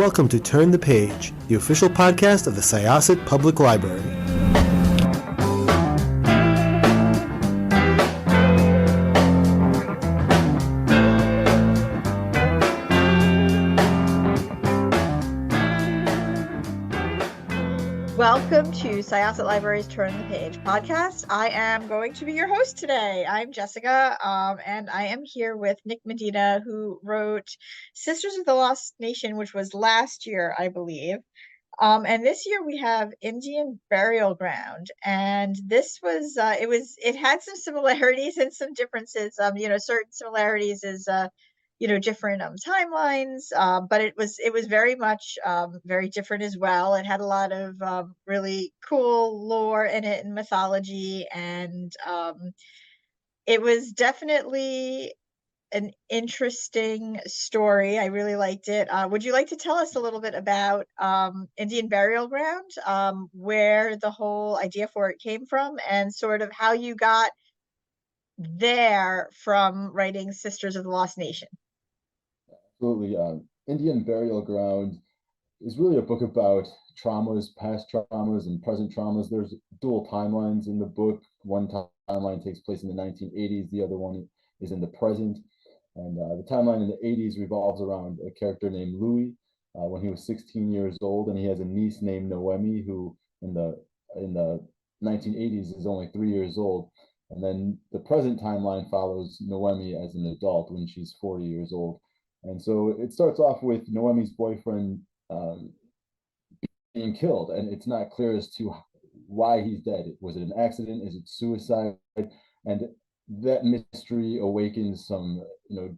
welcome to Turn the Page, the official podcast of the Syosset Public Library. Welcome to Syosset Library's Turn the Page podcast. I am going to be your host today. I'm Jessica, and I am here with Nick Medina, who wrote Sisters of the Lost Nation, which was last year, I believe. And this year we have Indian Burial Ground, and this was it had some similarities and some differences. Certain similarities is different timelines, but it was very much very different as well. It had a lot of really cool lore in it and mythology, and it was definitely an interesting story. I really liked it. Would you like to tell us a little bit about Indian Burial Ground, where the whole idea for it came from, and sort of how you got there from writing Sisters of the Lost Nation? Absolutely. Indian Burial Ground is really a book about traumas, past traumas and present traumas. There's dual timelines in the book. One timeline takes place in the 1980s, the other one is in the present. And the timeline in the 80s revolves around a character named Louie when he was 16 years old, and he has a niece named Noemi who in the 1980s is only 3 years old. And then the present timeline follows Noemi as an adult when she's 40 years old. And so it starts off with Noemi's boyfriend being killed, and it's not clear as to why he's dead. Was it an accident? Is it suicide? And that mystery awakens some,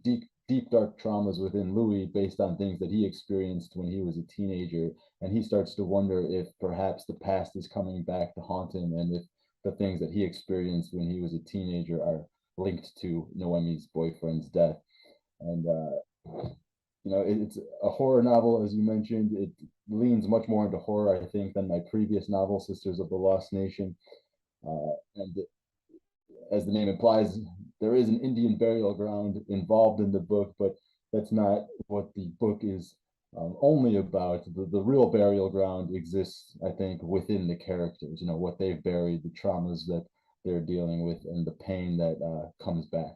deep dark traumas within Louis based on things that he experienced when he was a teenager. And he starts to wonder if perhaps the past is coming back to haunt him, and if the things that he experienced when he was a teenager are linked to Noemi's boyfriend's death. And it's a horror novel, as you mentioned. It leans much more into horror, I think, than my previous novel, Sisters of the Lost Nation. And as the name implies, there is an Indian burial ground involved in the book, but that's not what the book is only about. The real burial ground exists, I think, within the characters, what they've buried, the traumas that they're dealing with, and the pain that comes back.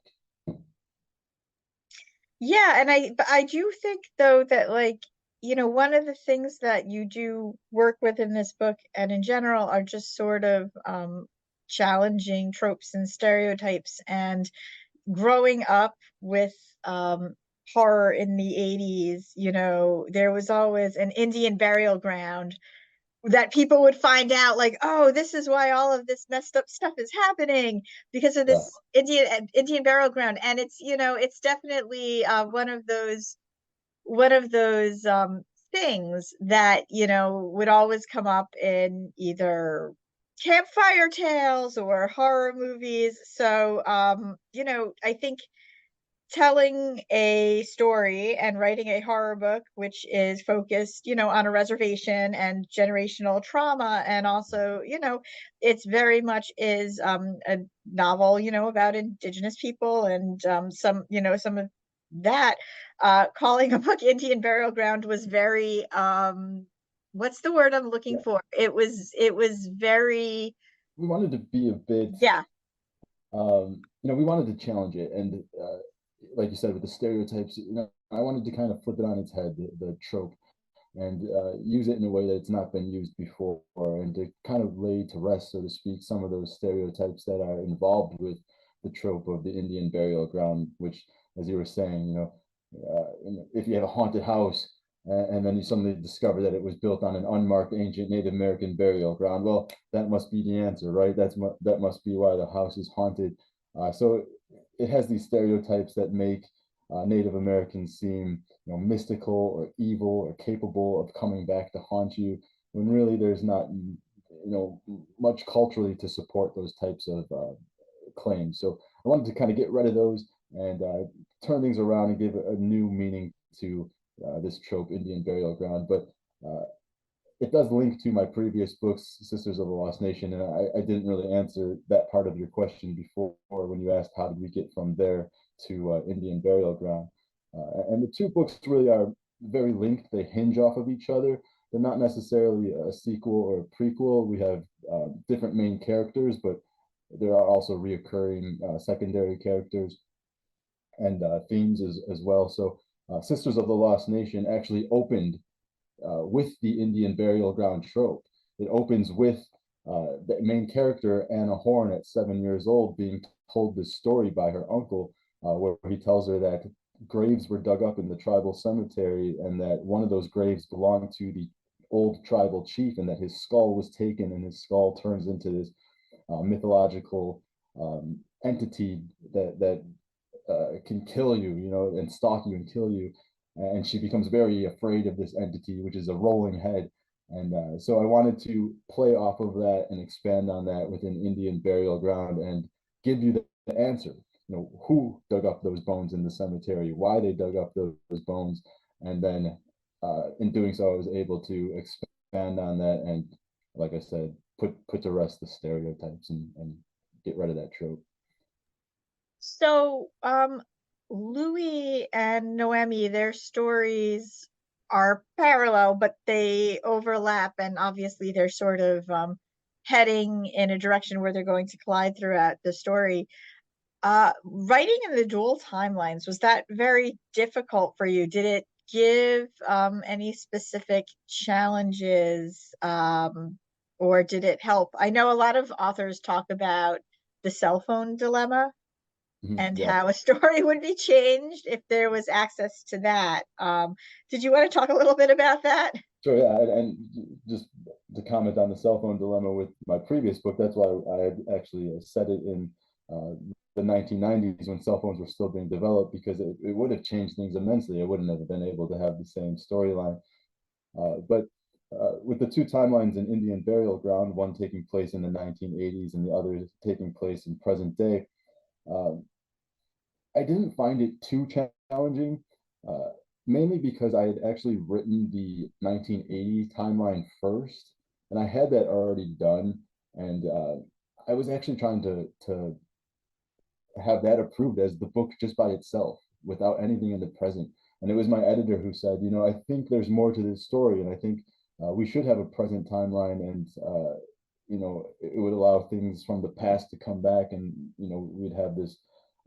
Yeah, and I do think though that one of the things that you do work with in this book and in general are just sort of challenging tropes and stereotypes. And growing up with horror in the 80s, there was always an Indian burial ground that people would find out, like, oh, this is why all of this messed up stuff is happening, because of this Indian burial ground. And it's definitely one of those things that would always come up in either campfire tales or horror movies. So I think telling a story and writing a horror book which is focused on a reservation and generational trauma, and also it's very much is a novel about indigenous people, and some of that, calling a book Indian Burial Ground was very what's the word I'm looking for? It was very, we wanted to be a bit, we wanted to challenge it, and like you said, with the stereotypes, I wanted to kind of flip it on its head, the trope, and use it in a way that it's not been used before, and to kind of lay to rest, so to speak, some of those stereotypes that are involved with the trope of the Indian burial ground, which, as you were saying, if you have a haunted house and then you suddenly discover that it was built on an unmarked ancient Native American burial ground, well, that must be the answer, right? That must be why the house is haunted. So it has these stereotypes that make Native Americans seem, mystical or evil or capable of coming back to haunt you, when really there's not, much culturally to support those types of claims. So I wanted to kind of get rid of those and turn things around and give a new meaning to this trope, Indian burial ground. But it does link to my previous books, Sisters of the Lost Nation, and I didn't really answer that part of your question before when you asked how did we get from there to Indian burial ground. And the two books really are very linked. They hinge off of each other. They're not necessarily a sequel or a prequel. We have different main characters, but there are also reoccurring secondary characters and themes as well. So, Sisters of the Lost Nation actually opened with the Indian burial ground trope. It opens with the main character, Anna Horn, at 7 years old, being told this story by her uncle, where he tells her that graves were dug up in the tribal cemetery and that one of those graves belonged to the old tribal chief, and that his skull was taken and his skull turns into this mythological entity that can kill you, and stalk you and kill you. And she becomes very afraid of this entity, which is a rolling head. And so I wanted to play off of that and expand on that with an Indian burial ground and give you the answer. Who dug up those bones in the cemetery, why they dug up those bones. And then in doing so, I was able to expand on that and, like I said, put to rest the stereotypes and get rid of that trope. So, Louie and Noemi, their stories are parallel, but they overlap, and obviously they're sort of heading in a direction where they're going to collide throughout the story. Writing in the dual timelines, was that very difficult for you? Did it give any specific challenges, or did it help? I know a lot of authors talk about the cell phone dilemma and Yeah. how a story would be changed if there was access to that. Did you want to talk a little bit about that? Sure, yeah, and just to comment on the cell phone dilemma with my previous book, that's why I had actually set it in the 1990s when cell phones were still being developed, because it would have changed things immensely. I wouldn't have been able to have the same storyline. But with the two timelines in Indian Burial Ground, one taking place in the 1980s and the other taking place in present day, um, I didn't find it too challenging, uh, mainly because I had actually written the 1980 timeline first, and I had that already done, and I was actually trying to have that approved as the book just by itself, without anything in the present. And it was my editor who said, I think there's more to this story, and I think we should have a present timeline, and it would allow things from the past to come back, and we'd have this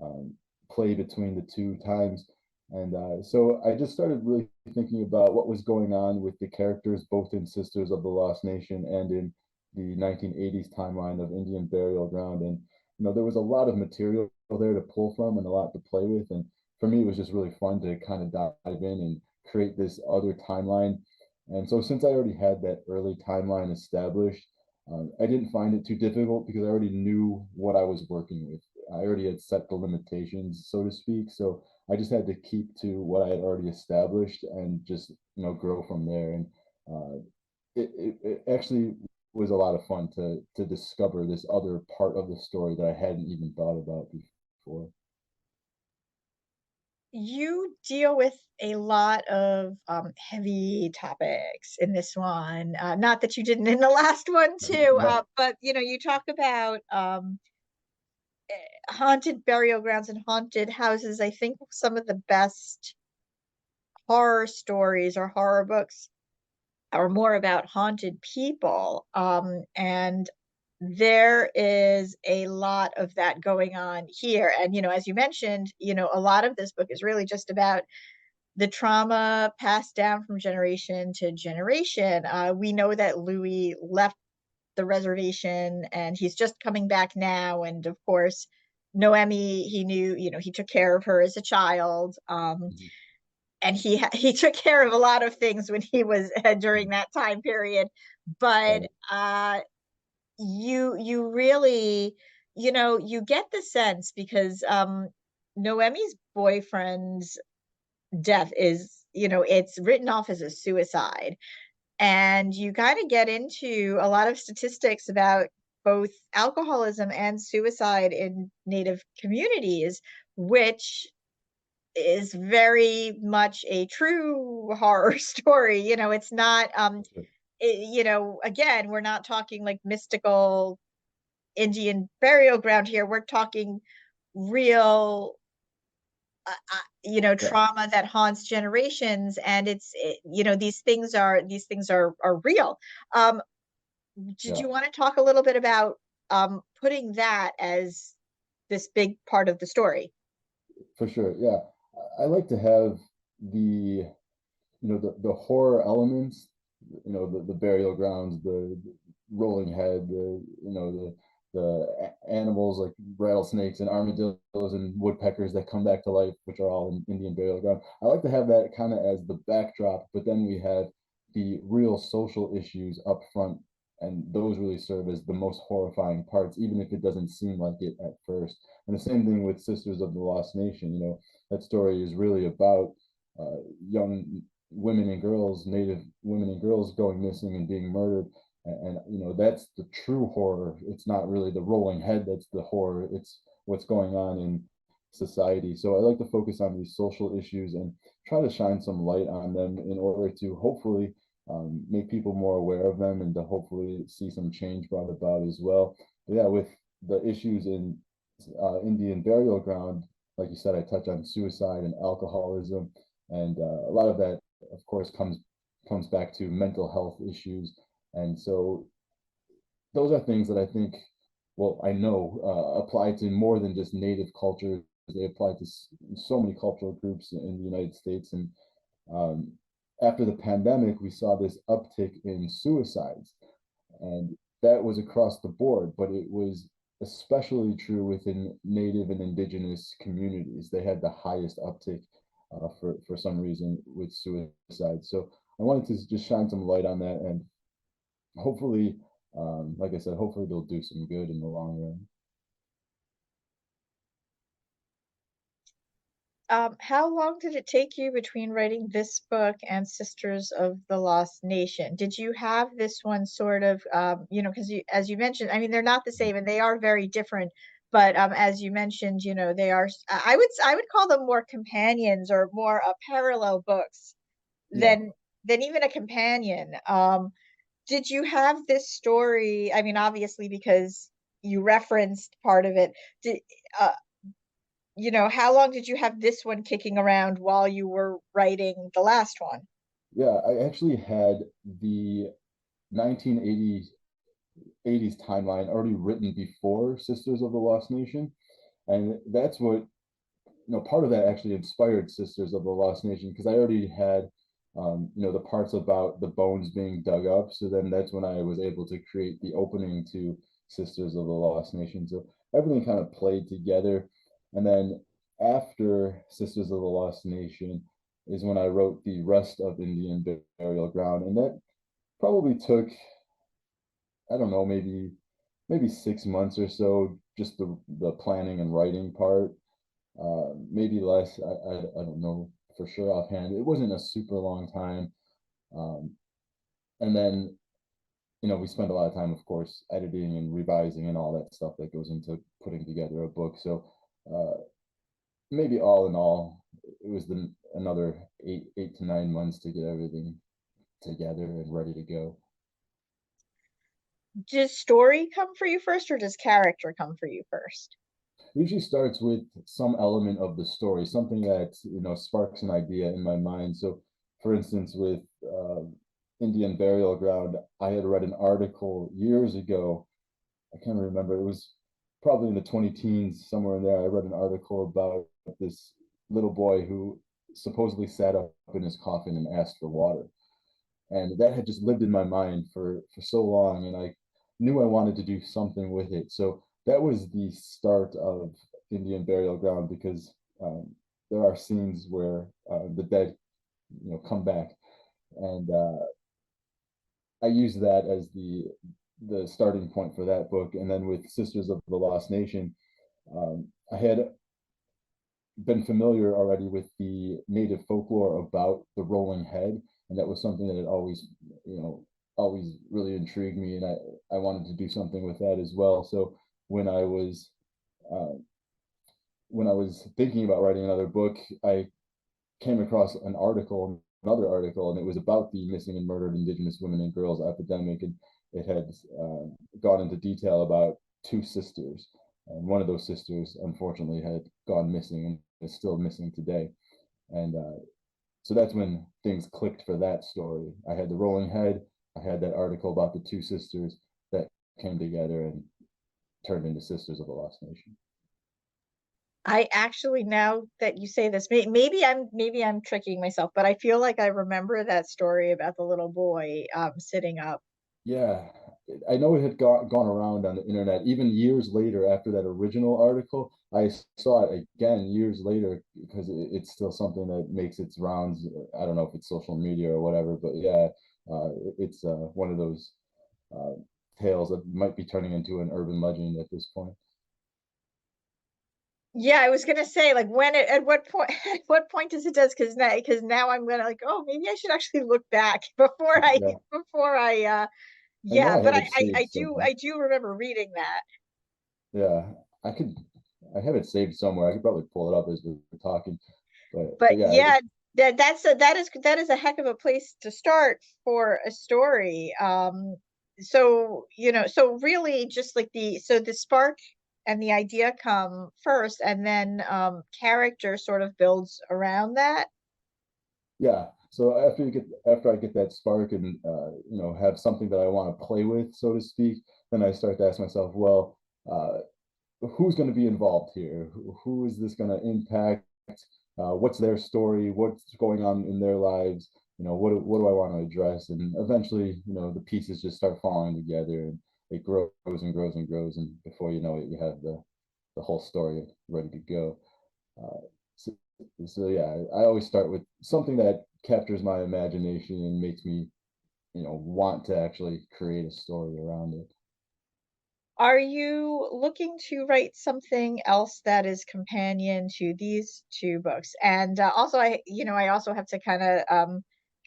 um, play between the two times. And so I just started really thinking about what was going on with the characters, both in Sisters of the Lost Nation and in the 1980s timeline of Indian Burial Ground. And there was a lot of material there to pull from and a lot to play with. And for me, it was just really fun to kind of dive in and create this other timeline. And so since I already had that early timeline established, I didn't find it too difficult because I already knew what I was working with. I already had set the limitations, so to speak. So I just had to keep to what I had already established and just, grow from there. And uh, it actually was a lot of fun to discover this other part of the story that I hadn't even thought about before. You deal with a lot of heavy topics in this one. Not that you didn't in the last one too, Right. but you talk about haunted burial grounds and haunted houses. I think some of the best horror stories or horror books are more about haunted people. And there is a lot of that going on here. And, as you mentioned, a lot of this book is really just about the trauma passed down from generation to generation. We know that Louie left the reservation and he's just coming back now. And of course, Noemi, he knew, he took care of her as a child. Mhm. And he took care of a lot of things when he was during that time period. But Right. you really, you get the sense because Noemi's boyfriend's death is, it's written off as a suicide. And you kind of get into a lot of statistics about both alcoholism and suicide in Native communities, which is very much a true horror story. It's not again, we're not talking like mystical Indian burial ground here. We're talking real Yeah, trauma that haunts generations, and these things are real. um did yeah, you want to talk a little bit about putting that as this big part of the story? for sure. Yeah, I like to have the the horror elements, the burial grounds, the rolling head, the animals like rattlesnakes and armadillos and woodpeckers that come back to life, which are all in Indian burial ground. I like to have that kind of as the backdrop, but then we have the real social issues up front, and those really serve as the most horrifying parts, even if it doesn't seem like it at first. And the same thing with Sisters of the Lost Nation. That story is really about young women and girls, Native women and girls going missing and being murdered. And that's the true horror. It's not really the rolling head that's the horror. It's what's going on in society. So I like to focus on these social issues and try to shine some light on them in order to hopefully make people more aware of them and to hopefully see some change brought about as well. But yeah, with the issues in Indian burial ground, like you said, I touch on suicide and alcoholism, and a lot of that, of course, comes back to mental health issues. And so those are things that I think, well, I know apply to more than just native cultures. They apply to so many cultural groups in the United States. And um, after the pandemic, we saw this uptick in suicides, and that was across the board, but it was especially true within Native and Indigenous communities. They had the highest uptick for some reason with suicide. So I wanted to just shine some light on that, and hopefully, like I said, hopefully they'll do some good in the long run. How long did it take you between writing this book and Sisters of the Lost Nation? Did you have this one sort of, because as you mentioned, I mean, they're not the same and they are very different, but as you mentioned, they are, I would call them more companions or more parallel books Yeah, than even a companion. Did you have this story? I mean, obviously, because you referenced part of it. Did, uh, how long did you have this one kicking around while you were writing the last one? yeah. I actually had the 1980s timeline already written before Sisters of the Lost Nation, and that's what part of that actually inspired Sisters of the Lost Nation because I already had, the parts about the bones being dug up. So then that's when I was able to create the opening to Sisters of the Lost Nation. So everything kind of played together. And then after Sisters of the Lost Nation is when I wrote the rest of Indian Burial Ground. And that probably took, I don't know, maybe 6 months or so, just the planning and writing part, maybe less. I don't know for sure offhand. It wasn't a super long time. Um, and then, we spend a lot of time, of course, editing and revising and all that stuff that goes into putting together a book. So maybe all in all, it was another 8 to 9 months to get everything together and ready to go. Does story come for you first, or does character come for you first? Usually starts with some element of the story, something that sparks an idea in my mind. So, for instance, with Indian Burial Ground, I had read an article years ago. I can't remember. It was probably in the 20 teens, somewhere in there. I read an article about this little boy who supposedly sat up in his coffin and asked for water, and that had just lived in my mind for so long, and I knew I wanted to do something with it. So that was the start of Indian Burial Ground, because there are scenes where the dead come back, and I used that as the starting point for that book. And then with Sisters of the Lost Nation, I had been familiar already with the native folklore about the rolling head, and that was something that had always really intrigued me, and I wanted to do something with that as well. So when I was uh, when I was thinking about writing another book, I came across another article, and it was about the missing and murdered Indigenous women and girls epidemic, and it had gone into detail about two sisters. and one of those sisters unfortunately had gone missing and is still missing today. And so that's when things clicked for that story. I had the rolling head, I had that article about the two sisters that came together and turned into Sisters of the Lost Nation. I actually, now that you say this, maybe I'm tricking myself, but I feel like I remember that story about the little boy sitting up. Yeah, I know it had gone around on the internet even years later after that original article. I saw it again years later because it's still something that makes its rounds. I don't know if it's social media or whatever, but yeah, it's one of those uh, tales that might be turning into an urban legend at this point. Yeah, I was gonna say, like, at what point at what point does it does, because now I'm gonna, like, oh, maybe I should actually look back Yeah, before I I know yeah, I but have it saved somewhere. I do remember reading that. Yeah, I could. I have it saved somewhere. I could probably pull it up as we're talking. But But yeah, yeah, that is a heck of a place to start for a story. So, so really just like the spark and the idea come first, and then character sort of builds around that. yeah. So after I get that spark and have something that I want to play with, so to speak, then I start to ask myself, well, uh, who's going to be involved here? Who is this going to impact? What's their story? What's going on in their lives? What do I want to address? And eventually, the pieces just start falling together, and it grows and grows and grows, and before you know it, you have the whole story ready to go. Uh, so, so yeah, I always start with something that captures my imagination and makes me, want to actually create a story around it. Are you looking to write something else that is companion to these two books? And also, I also have to kind of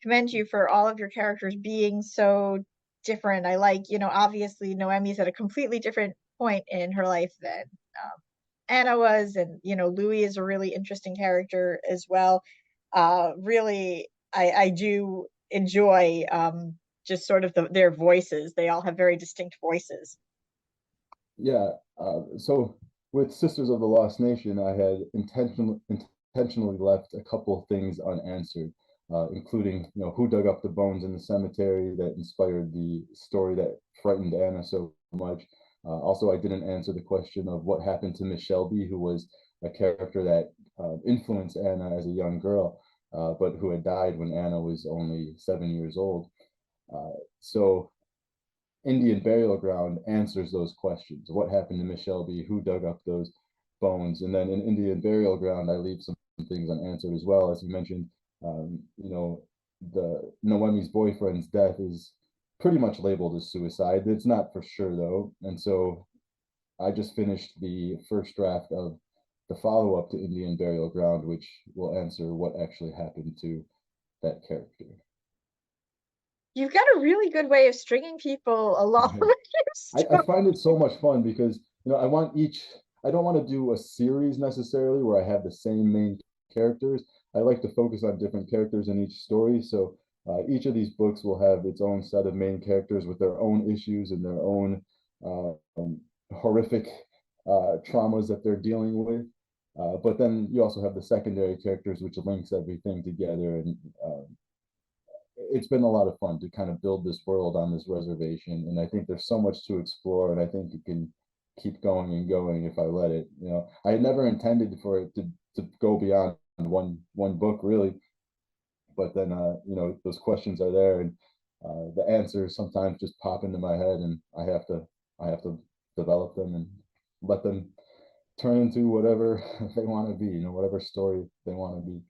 commend you for all of your characters being so different. I like, obviously Noemi's at a completely different point in her life than um, Anna was, and Louie is a really interesting character as well. Really, I do enjoy just sort of their voices. They all have very distinct voices. Yeah. So with Sisters of the Lost Nation, I had intentionally left a couple of things unanswered, including who dug up the bones in the cemetery that inspired the story that frightened Anna so much. Also, I didn't answer the question of what happened to Miss Shelby, who was a character that influenced Anna as a young girl, but who had died when Anna was only 7 years old. So Indian Burial Ground answers those questions. What happened to Miss Shelby? Who dug up those bones? And then in Indian Burial Ground, I leave some things unanswered as well. As you mentioned, the Noemi's boyfriend's death is pretty much labeled as suicide. It's not for sure though. And so I just finished the first draft of the follow-up to Indian Burial Ground, which will answer what actually happened to that character. You've got a really good way of stringing people along with your I story. find it so much fun because I don't want to do a series necessarily where I have the same main characters. I like to focus on different characters in each story. So each of these books will have its own set of main characters with their own issues and their own horrific traumas that they're dealing with. But then you also have the secondary characters, which links everything together. And it's been a lot of fun to kind of build this world on this reservation, and I think there's so much to explore, and I think it can keep going and going if I let it. I had never intended for it to go beyond one book really, but then those questions are there, and the answers sometimes just pop into my head, and I have to develop them and let them turn into whatever they want to be, whatever story they want to be.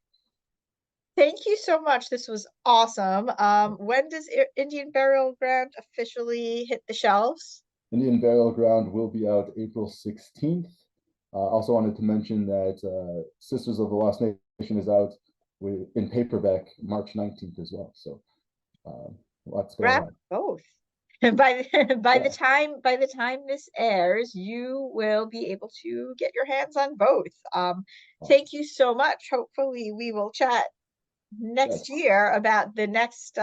Thank you so much. This was awesome. When does Indian Burial Ground officially hit the shelves? Indian Burial Ground will be out April 16th. Also wanted to mention that Sisters of the Lost Nation is out in paperback March 19th as well. So lots going Grab on. both. By the Yeah, time this airs, you will be able to get your hands on both. awesome. Thank you so much. Hopefully, we will chat next Yes, year about the next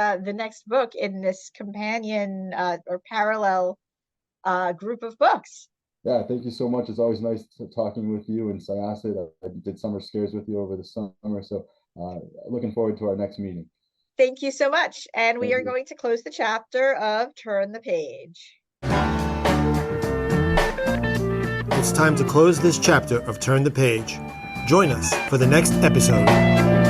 book in this companion or parallel group of books. Yeah, thank you so much. It's always nice talking with you and Syosset. I did summer scares with you over the summer, so looking forward to our next meeting. Thank you so much. And we Thank are you. going to close the chapter of Turn the Page. It's time to close this chapter of Turn the Page. Join us for the next episode.